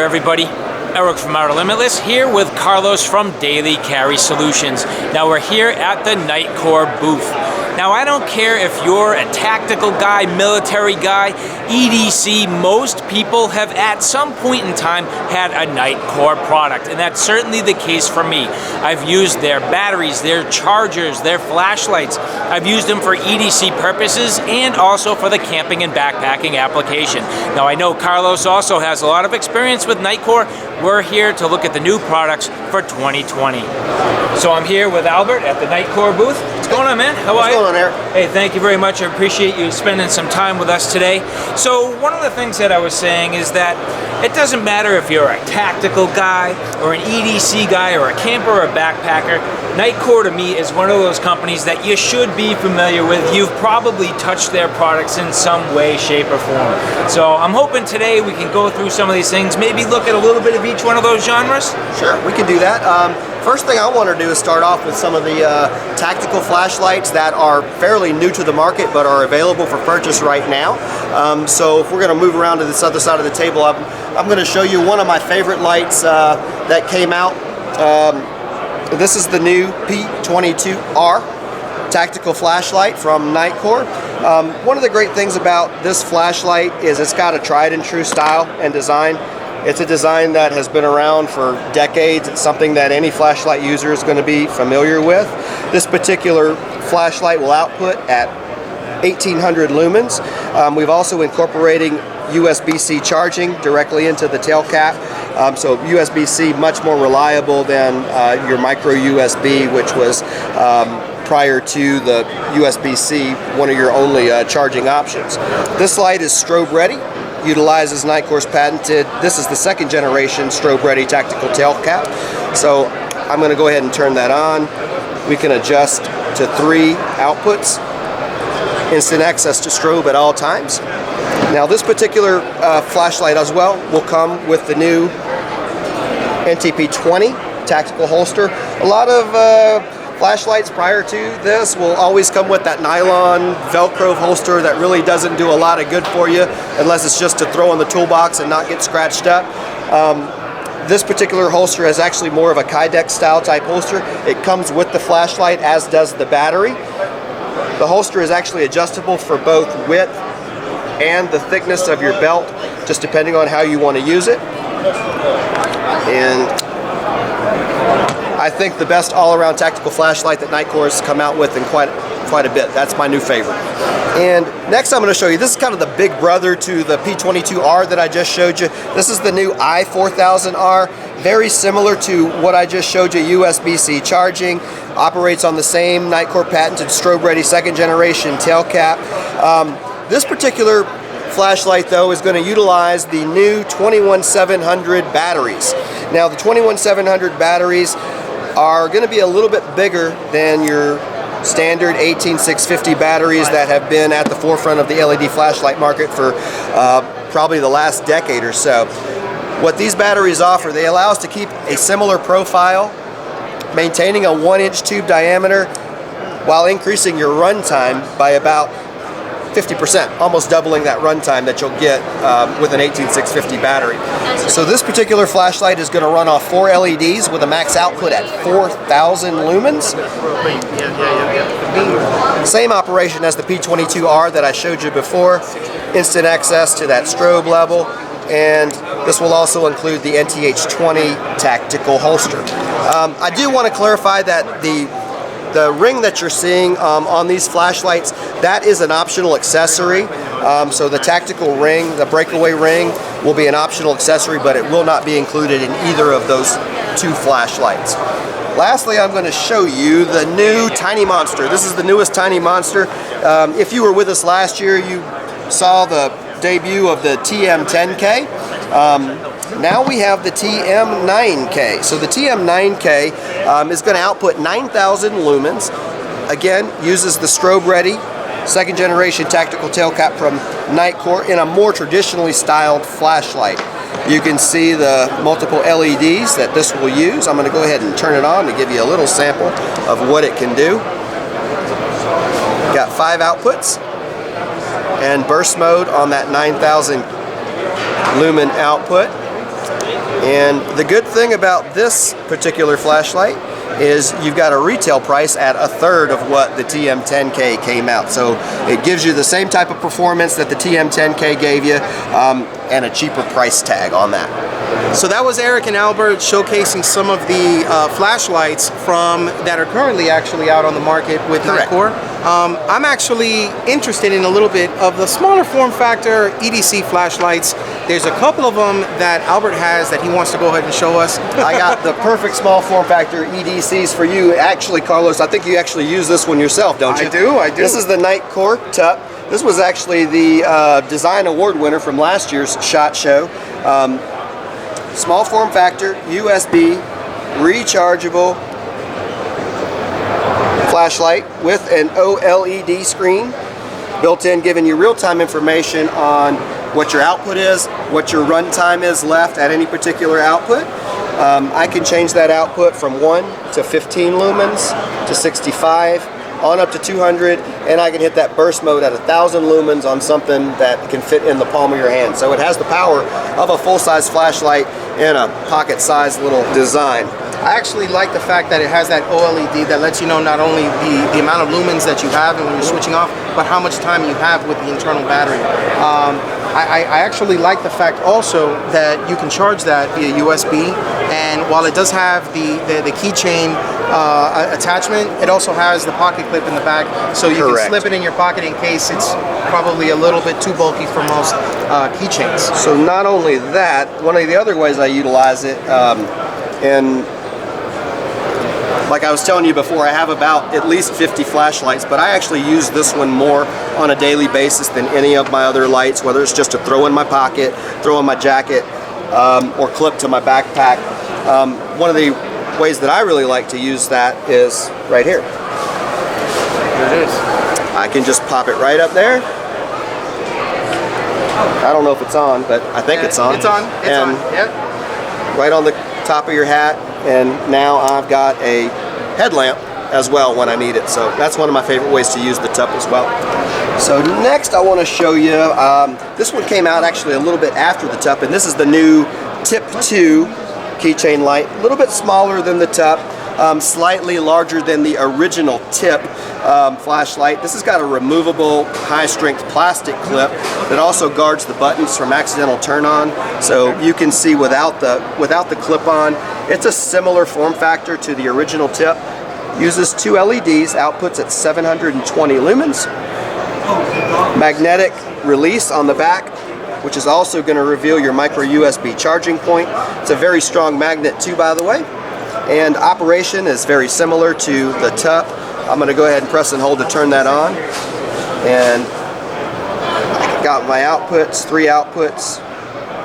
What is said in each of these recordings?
there, everybody. Eric from Outer Limitless here with Carlos from Daily Carry Solutions. Now we're here at the Nitecore booth. Now I don't care if you're a tactical guy, military guy, EDC, most people have at some point in time had a Nitecore product, and that's certainly the case for me. I've used their batteries, their chargers, their flashlights. I've used them for EDC purposes and also for the camping and backpacking application. Now I know Carlos also has a lot of experience with Nitecore. We're here to look at the new products for 2020. So I'm here with Albert at the Nitecore booth. What's going on, man? How are you? What's going on, Eric? Hey, thank you very much. I appreciate you spending some time with us today. So one of the things that I was saying is that it doesn't matter if you're a tactical guy or an EDC guy or a camper or a backpacker. Nitecore to me is one of those companies that you should be familiar with. You've probably touched their products in some way, shape, or form. So I'm hoping today we can go through some of these things, maybe look at a little bit of each one of those genres. Sure, we can do that. First thing I want to do is start off with some of the tactical flashlights that are fairly new to the market but are available for purchase right now. So if we're going to move around to this other side of the table, I'm going to show you one of my favorite lights that came out. This is the new P22R tactical flashlight from Nitecore. One of the great things about this flashlight is it's got a tried and true style and design. It's a design that has been around for decades. It's something that any flashlight user is going to be familiar with. This particular flashlight will output at 1800 lumens. We've also incorporating USB-C charging directly into the tail cap. So USB-C much more reliable than your micro USB, which was prior to the USB-C, one of your only charging options. This light is strobe ready. Utilizes Nitecore's patented, this is the second generation strobe ready tactical tail cap. So I'm going to go ahead and turn that on. We can adjust to 3 outputs. Instant access to strobe at all times. Now this particular flashlight as well will come with the new NTP20 tactical holster. A lot of flashlights prior to this will always come with that nylon Velcro holster that really doesn't do a lot of good for you unless it's just to throw in the toolbox and not get scratched up. This particular holster is actually more of a Kydex style type holster. It comes with the flashlight, as does the battery. The holster is actually adjustable for both width and the thickness of your belt, just depending on how you want to use it. And I think the best all-around tactical flashlight that Nitecore has come out with in quite a bit. That's my new favorite. And next I'm going to show you, this is kind of the big brother to the P22R that I just showed you. This is the new i4000R, very similar to what I just showed you, USB-C charging, operates on the same Nitecore patented strobe ready second generation tail cap. This particular flashlight though is going to utilize the new 21700 batteries. Now the 21700 batteries are going to be a little bit bigger than your standard 18650 batteries that have been at the forefront of the LED flashlight market for probably the last decade or so. What these batteries offer, they allow us to keep a similar profile, maintaining a 1-inch tube diameter while increasing your run time by about 50%, almost doubling that runtime that you'll get with an 18650 battery. So this particular flashlight is going to run off 4 LEDs with a max output at 4000 lumens. Same operation as the P22R that I showed you before. Instant access to that strobe level, and this will also include the NTH20 tactical holster. I do want to clarify that the ring that you're seeing on these flashlights, that is an optional accessory. So the tactical ring, the breakaway ring, will be an optional accessory, but it will not be included in either of those 2 flashlights. Lastly, I'm going to show you the new Tiny Monster. This is the newest Tiny Monster. If you were with us last year, you saw the debut of the TM10K. Now we have the TM9K. So the TM9K is going to output 9,000 lumens. Again, uses the strobe ready second generation tactical tail cap from Nitecore in a more traditionally styled flashlight. You can see the multiple LEDs that this will use. I'm going to go ahead and turn it on to give you a little sample of what it can do. Got 5 outputs and burst mode on that 9,000 lumen output. And the good thing about this particular flashlight is you've got a retail price at a third of what the TM10K came out. So it gives you the same type of performance that the TM10K gave you, and a cheaper price tag on that. So that was Eric and Albert showcasing some of the flashlights that are currently actually out on the market with Nitecore. I'm actually interested in a little bit of the smaller form factor EDC flashlights. There's a couple of them that Albert has that he wants to go ahead and show us. I got the perfect small form factor EDCs for you. Actually, Carlos, I think you actually use this one yourself, don't you? I do. This is the Nitecore TUP. This was actually the design award winner from last year's SHOT Show. Small form factor, USB, rechargeable flashlight with an OLED screen built in, giving you real-time information on what your output is, what your run time is left at any particular output. I can change that output from 1 to 15 lumens to 65 on up to 200, and I can hit that burst mode at 1,000 lumens on something that can fit in the palm of your hand. So it has the power of a full-size flashlight in a pocket-sized little design. I actually like the fact that it has that OLED that lets you know not only the amount of lumens that you have and when you're switching off, but how much time you have with the internal battery. I actually like the fact also that you can charge that via USB, and while it does have the keychain attachment, it also has the pocket clip in the back, so you can slip it in your pocket in case it's probably a little bit too bulky for most keychains. So not only that, one of the other ways I utilize it, and like I was telling you before, I have about at least 50 flashlights, but I actually use this one more on a daily basis than any of my other lights, whether it's just to throw in my pocket, throw in my jacket, or clip to my backpack. One of the ways that I really like to use that is right here. There it is. I can just pop it right up there. I don't know if it's on, but I think it's on. It's on. It's on. Yep. Right on the top of your hat, and now I've got a headlamp as well when I need it. So that's one of my favorite ways to use the TUP as well. So next I want to show you, this one came out actually a little bit after the TUP, and this is the new Tip 2 keychain light. A little bit smaller than the TUP, slightly larger than the original Tip flashlight. This has got a removable high-strength plastic clip that also guards the buttons from accidental turn-on, so you can see without the clip-on. It's a similar form factor to the original Tip. Uses 2 LEDs, outputs at 720 lumens. Magnetic release on the back, which is also going to reveal your micro USB charging point. It's a very strong magnet too, by the way. And operation is very similar to the TUP. I'm going to go ahead and press and hold to turn that on. And I got my outputs, 3 outputs,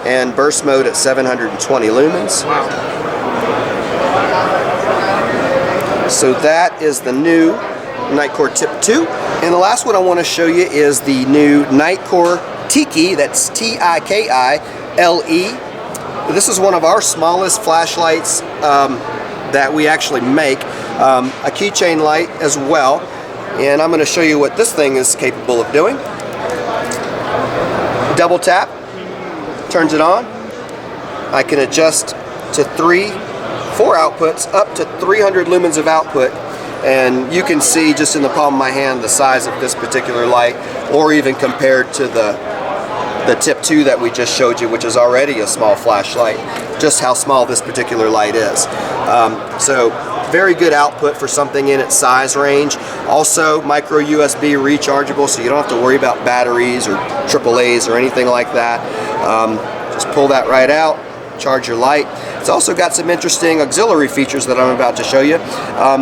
and burst mode at 720 lumens. So that is the new Nitecore Tip 2. And the last one I want to show you is the new Nitecore Tiki, that's T-I-K-I-L-E. This is one of our smallest flashlights that we actually make, a keychain light as well, and I'm going to show you what this thing is capable of doing. Double tap, turns it on. I can adjust to 4 outputs, up to 300 lumens of output, and you can see just in the palm of my hand the size of this particular light, or even compared to the Tip 2 that we just showed you, which is already a small flashlight, just how small this particular light is. So very good output for something in its size range. Also micro USB rechargeable, so you don't have to worry about batteries or AAAs or anything like that. Just pull that right out, charge your light. It's also got some interesting auxiliary features that I'm about to show you.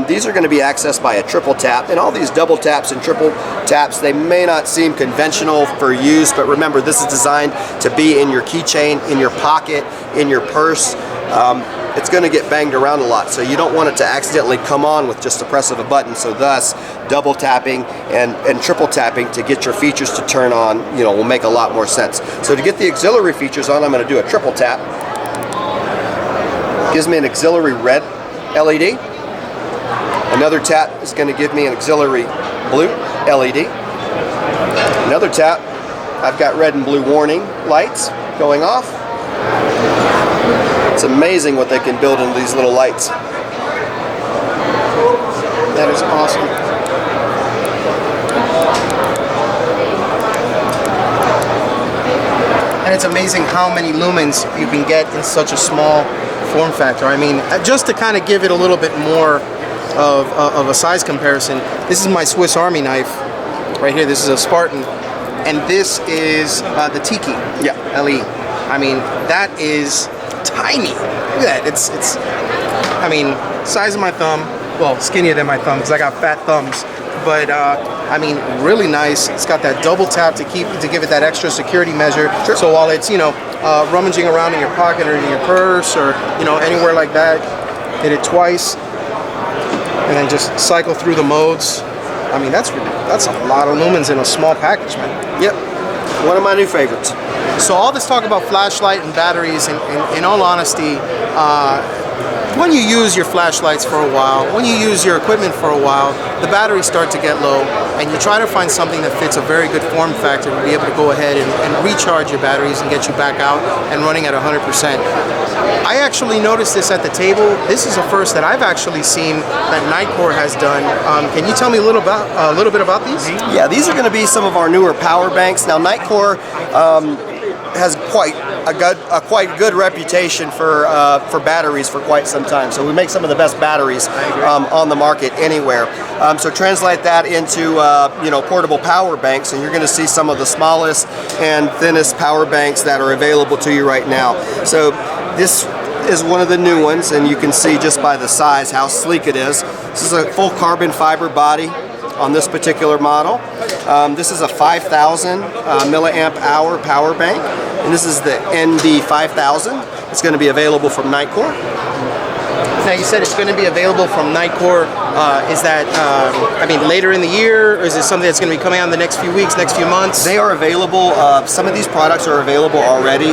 These are going to be accessed by a triple tap, and all these double taps and triple taps, they may not seem conventional for use, but remember, this is designed to be in your keychain, in your pocket, in your purse. It's going to get banged around a lot, so you don't want it to accidentally come on with just the press of a button. So thus, double tapping and triple tapping to get your features to turn on, will make a lot more sense. So to get the auxiliary features on, I'm going to do a triple tap. Gives me an auxiliary red LED. Another tap is going to give me an auxiliary blue LED. Another tap, I've got red and blue warning lights going off. It's amazing what they can build into these little lights. That is awesome. And it's amazing how many lumens you can get in such a small form factor. I mean, just to kind of give it a little bit more of a size comparison, this is my Swiss Army knife right here. This is a Spartan, and this is the Tiki LE. I mean, that is tiny. Look at that. It's I mean, size of my thumb. Well, skinnier than my thumb because I got fat thumbs. But I mean, really nice. It's got that double tap to give it that extra security measure. Sure. So while it's, you know, rummaging around in your pocket or in your purse or, you know, anywhere like that, hit it twice and then just cycle through the modes. I mean, that's a lot of lumens in a small package, man. Yep, one of my new favorites. So all this talk about flashlight and batteries, in all honesty, when you use your flashlights for a while, when you use your equipment for a while, the batteries start to get low, and you try to find something that fits a very good form factor to be able to go ahead and recharge your batteries and get you back out and running at 100%. I actually noticed this at the table. This is a first that I've actually seen that Nitecore has done. Can you tell me a little bit about these? Yeah, these are going to be some of our newer power banks. Now, Nitecore has quite a good reputation for batteries for quite some time. So we make some of the best batteries on the market anywhere. So translate that into you know, portable power banks, and you're going to see some of the smallest and thinnest power banks that are available to you right now. So this is one of the new ones, and you can see just by the size how sleek it is. This is a full carbon fiber body on this particular model. This is a 5,000 milliamp hour power bank, and this is the NB5000. It's going to be available from Nitecore. Now you said it's going to be available from Nitecore. Is that, I mean, later in the year, or is it something that's going to be coming out in the next few weeks, next few months? They are available. Some of these products are available already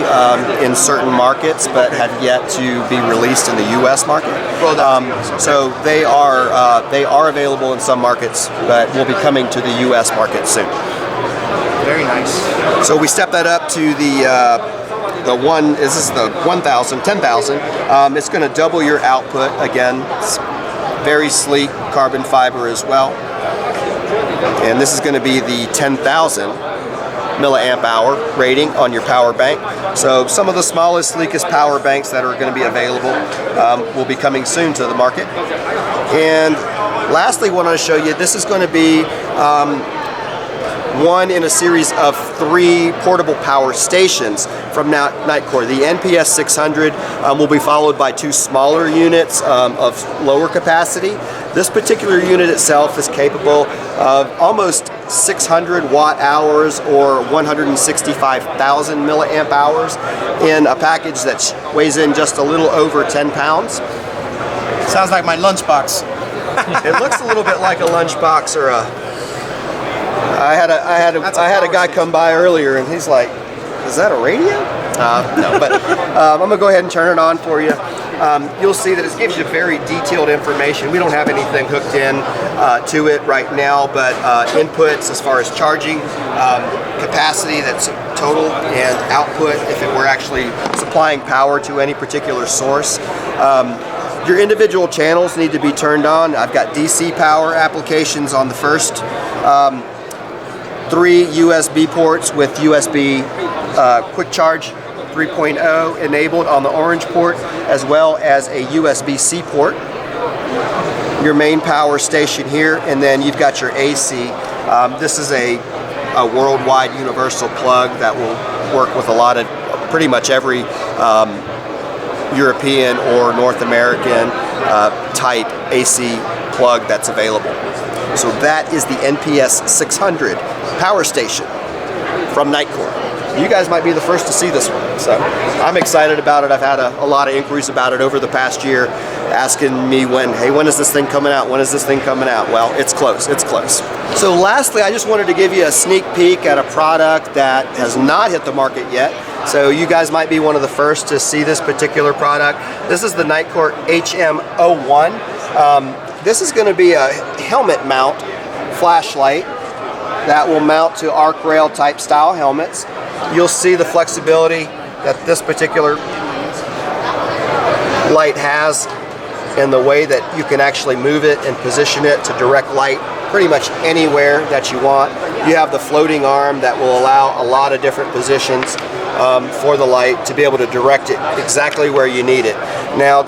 in certain markets, but have yet to be released in the U.S. market. So they are available in some markets, but will be coming to the U.S. market soon. Very nice. So we step that up to this is the 10,000. It's going to double your output. Again, it's very sleek carbon fiber as well. And this is going to be the 10,000 milliamp hour rating on your power bank. So some of the smallest, sleekest power banks that are going to be available will be coming soon to the market. And lastly, I want to show you, this is going to be one in a series of 3 portable power stations from Nitecore. The NPS 600 will be followed by 2 smaller units of lower capacity. This particular unit itself is capable of almost 600 watt hours or 165,000 milliamp hours in a package that weighs in just a little over 10 pounds. Sounds like my lunchbox. It looks a little bit like a lunchbox or a... I had a guy come by earlier, and he's like, "Is that a radio?" No, but I'm gonna go ahead and turn it on for you. You'll see that it gives you very detailed information. We don't have anything hooked in to it right now, but inputs as far as charging capacity, that's total, and output if it were actually supplying power to any particular source. Your individual channels need to be turned on. I've got DC power applications on the first 3 USB ports with USB Quick Charge 3.0 enabled on the orange port, as well as a USB-C port. Your main power station here, and then you've got your AC. This is a worldwide universal plug that will work with a lot of, pretty much every European or North American type AC plug that's available. So that is the NPS 600 power station from Nitecore. You guys might be the first to see this one, so I'm excited about it. I've had a lot of inquiries about it over the past year, asking me when is this thing coming out? When is this thing coming out? Well, it's close, it's close. So lastly, I just wanted to give you a sneak peek at a product that has not hit the market yet. So you guys might be one of the first to see this particular product. This is the Nightcore HM1. This is going to be a helmet mount flashlight that will mount to arc rail type style helmets. You'll see the flexibility that this particular light has in the way that you can actually move it and position it to direct light pretty much anywhere that you want. You have the floating arm that will allow a lot of different positions for the light to be able to direct it exactly where you need it. Now,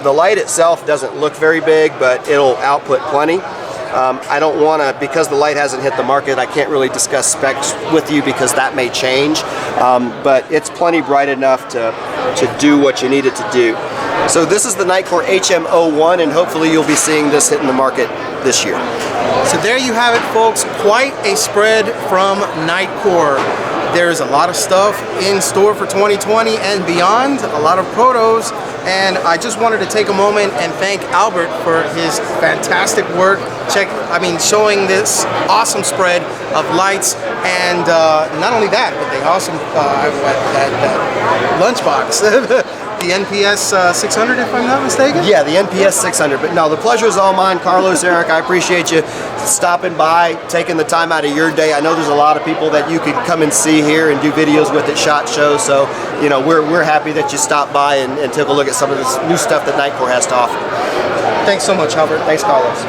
the light itself doesn't look very big, but it'll output plenty. I don't want to, because the light hasn't hit the market, I can't really discuss specs with you because that may change, but it's plenty bright enough to do what you need it to do. So this is the Nitecore HM1, and hopefully you'll be seeing this hitting the market this year. So there you have it, folks. Quite a spread from Nitecore. There's a lot of stuff in store for 2020 and beyond, a lot of protos, and I just wanted to take a moment and thank Albert for his fantastic work. Showing this awesome spread of lights, and not only that, but the awesome that lunchbox. The NPS 600, if I'm not mistaken? Yeah, the NPS 600. But no, the pleasure is all mine. Carlos, Eric, I appreciate you stopping by, taking the time out of your day. I know there's a lot of people that you could come and see here and do videos with at SHOT Show. So, you know, we're happy that you stopped by and took a look at some of this new stuff that Nitecore has to offer. Thanks so much, Albert. Thanks, Carlos.